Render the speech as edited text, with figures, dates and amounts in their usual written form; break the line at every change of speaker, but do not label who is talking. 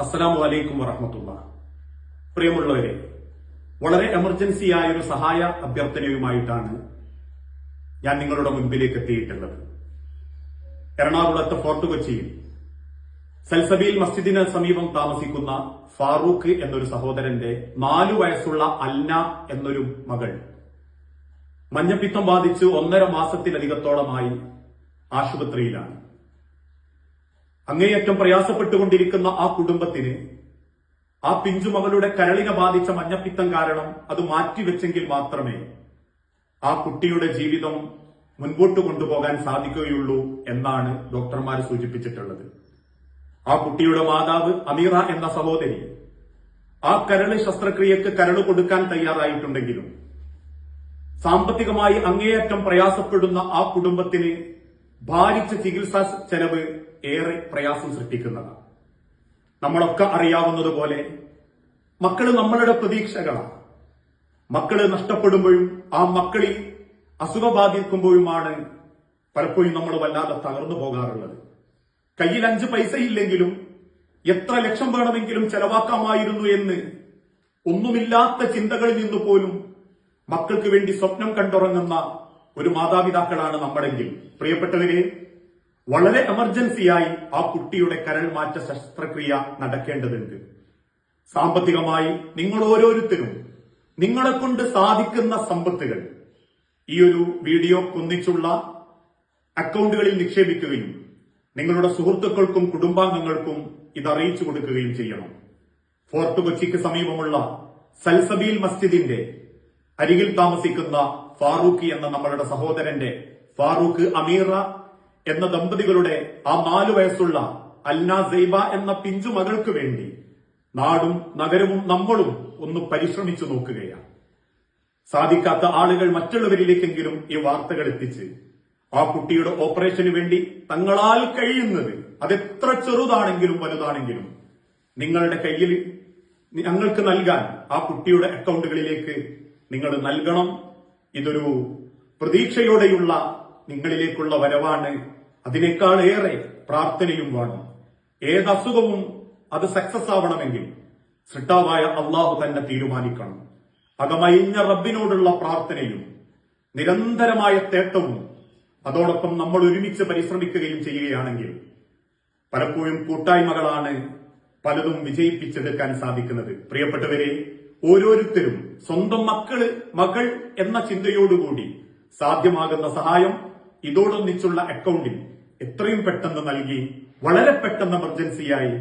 അസ്സലാമു അലൈക്കും വറഹ്മത്തുള്ളാഹി. പ്രിയമുള്ളവരെ, വളരെ എമർജൻസിയായ ഒരു സഹായ അഭ്യർത്ഥനയുമായിട്ടാണ് ഞാൻ നിങ്ങളുടെ മുൻപിലേക്ക് എത്തിയിട്ടുള്ളത്. എറണാകുളത്ത് ഫോർട്ട് കൊച്ചിയിൽ സൽസബീൽ മസ്ജിദിന് സമീപം താമസിക്കുന്ന ഫാറൂഖ് എന്നൊരു സഹോദരന്റെ 4 വയസ്സുള്ള അൽന എന്നൊരു മകൾ മഞ്ഞപ്പിത്തം ബാധിച്ച് 1.5 മാസത്തിലധികത്തോളമായി ആശുപത്രിയിലാണ്. അങ്ങേയറ്റം പ്രയാസപ്പെട്ടുകൊണ്ടിരിക്കുന്ന ആ കുടുംബത്തിന് ആ പിഞ്ചുമകളുടെ കരളിനെ ബാധിച്ച മഞ്ഞപ്പിത്തം കാരണം അത് മാറ്റിവെച്ചെങ്കിൽ മാത്രമേ ആ കുട്ടിയുടെ ജീവിതം മുൻപോട്ട് കൊണ്ടുപോകാൻ സാധിക്കുകയുള്ളൂ എന്നാണ് ഡോക്ടർമാർ സൂചിപ്പിച്ചിട്ടുള്ളത്. ആ കുട്ടിയുടെ മാതാവ് അമീറ എന്ന സഹോദരി ആ കരള് ശസ്ത്രക്രിയക്ക് കരള് കൊടുക്കാൻ തയ്യാറായിട്ടുണ്ടെങ്കിലും സാമ്പത്തികമായി അങ്ങേയറ്റം പ്രയാസപ്പെടുന്ന ആ കുടുംബത്തിന് ഭാരിച്ച ചികിത്സാ ചെലവ് ഏറെ പ്രയാസം സൃഷ്ടിക്കുന്നതാണ്. നമ്മളൊക്കെ അറിയാവുന്നതുപോലെ മക്കള് നമ്മളുടെ പ്രതീക്ഷകളാണ്. മക്കള് നഷ്ടപ്പെടുമ്പോഴും ആ മക്കളിൽ അസുഖം ബാധിക്കുമ്പോഴുമാണ് പലപ്പോഴും നമ്മൾ വല്ലാതെ തകർന്നു പോകാറുള്ളത്. കയ്യിൽ 5 പൈസ ഇല്ലെങ്കിലും എത്ര ലക്ഷം വേണമെങ്കിലും ചെലവാക്കാമായിരുന്നു എന്ന് ഒന്നുമില്ലാത്ത ചിന്തകളിൽ നിന്ന് പോലും മക്കൾക്ക് വേണ്ടി സ്വപ്നം കണ്ടുറങ്ങുന്ന ഒരു മാതാപിതാക്കളാണ് നമ്മളെങ്കിൽ, പ്രിയപ്പെട്ടവരെ, വളരെ എമർജൻസിയായി ആ കുട്ടിയുടെ കരൾ മാറ്റ ശസ്ത്രക്രിയ നടക്കേണ്ടതുണ്ട്. സാമ്പത്തികമായി നിങ്ങൾ ഓരോരുത്തരും നിങ്ങളെ കൊണ്ട് സാധിക്കുന്ന സമ്പത്തുകൾ ഈ ഒരു വീഡിയോ ഒന്നിച്ചുള്ള അക്കൗണ്ടുകളിൽ നിക്ഷേപിക്കുകയും നിങ്ങളുടെ സുഹൃത്തുക്കൾക്കും കുടുംബാംഗങ്ങൾക്കും ഇത് അറിയിച്ചു കൊടുക്കുകയും ചെയ്യണം. ഫോർട്ട് കൊച്ചിക്ക് സമീപമുള്ള സൽസബീൽ മസ്ജിദിന്റെ അരികിൽ താമസിക്കുന്ന ഫാറൂഖ് എന്ന നമ്മളുടെ സഹോദരന്റെ ഫാറൂഖ് അമീറ എന്ന ദമ്പതികളുടെ ആ 4 വയസ്സുള്ള അൽന സൈബ എന്ന പിഞ്ചു മകൾക്ക് വേണ്ടി നാടും നഗരവും നമ്മളും ഒന്ന് പരിശ്രമിച്ചു നോക്കുകയാണ്. സാധിക്കാത്ത ആളുകൾ മറ്റുള്ളവരിലേക്കെങ്കിലും ഈ വാർത്തകൾ എത്തിച്ച് ആ കുട്ടിയുടെ ഓപ്പറേഷന് വേണ്ടി തങ്ങളാൽ കഴിയുന്നത്, അതെത്ര ചെറുതാണെങ്കിലും വലുതാണെങ്കിലും നിങ്ങളുടെ കയ്യിൽ ഞങ്ങൾക്ക് നൽകാൻ ആ കുട്ടിയുടെ അക്കൗണ്ടുകളിലേക്ക് നിങ്ങൾ നൽകണം. ഇതൊരു പ്രതീക്ഷയോടെയുള്ള നിങ്ങളിലേക്കുള്ള വരവാണ്. അതിനേക്കാൾ ഏറെ പ്രാർത്ഥനയും വേണം. ഏത് അസുഖവും അത് സക്സസ് ആവണമെങ്കിൽ സൃഷ്ടാവായ അള്ളാഹു തന്നെ തീരുമാനിക്കണം. അകമയിഞ്ഞ റബ്ബിനോടുള്ള പ്രാർത്ഥനയും നിരന്തരമായ തേട്ടവും അതോടൊപ്പം നമ്മൾ ഒരുമിച്ച് പരിശ്രമിക്കുകയും ചെയ്യുകയാണെങ്കിൽ പലപ്പോഴും കൂട്ടായ്മകളാണ് പലതും വിജയിപ്പിച്ചെടുക്കാൻ സാധിക്കുന്നത്. പ്രിയപ്പെട്ടവരെ, ഓരോരുത്തരും സ്വന്തം മകൾ എന്ന ചിന്തയോടുകൂടി സാധ്യമാകുന്ന സഹായം ഇതോടൊന്നിച്ചുള്ള അക്കൗണ്ടിൽ എത്രയും പെട്ടെന്ന് നൽകി വളരെ പെട്ടെന്ന് എമർജൻസിയായി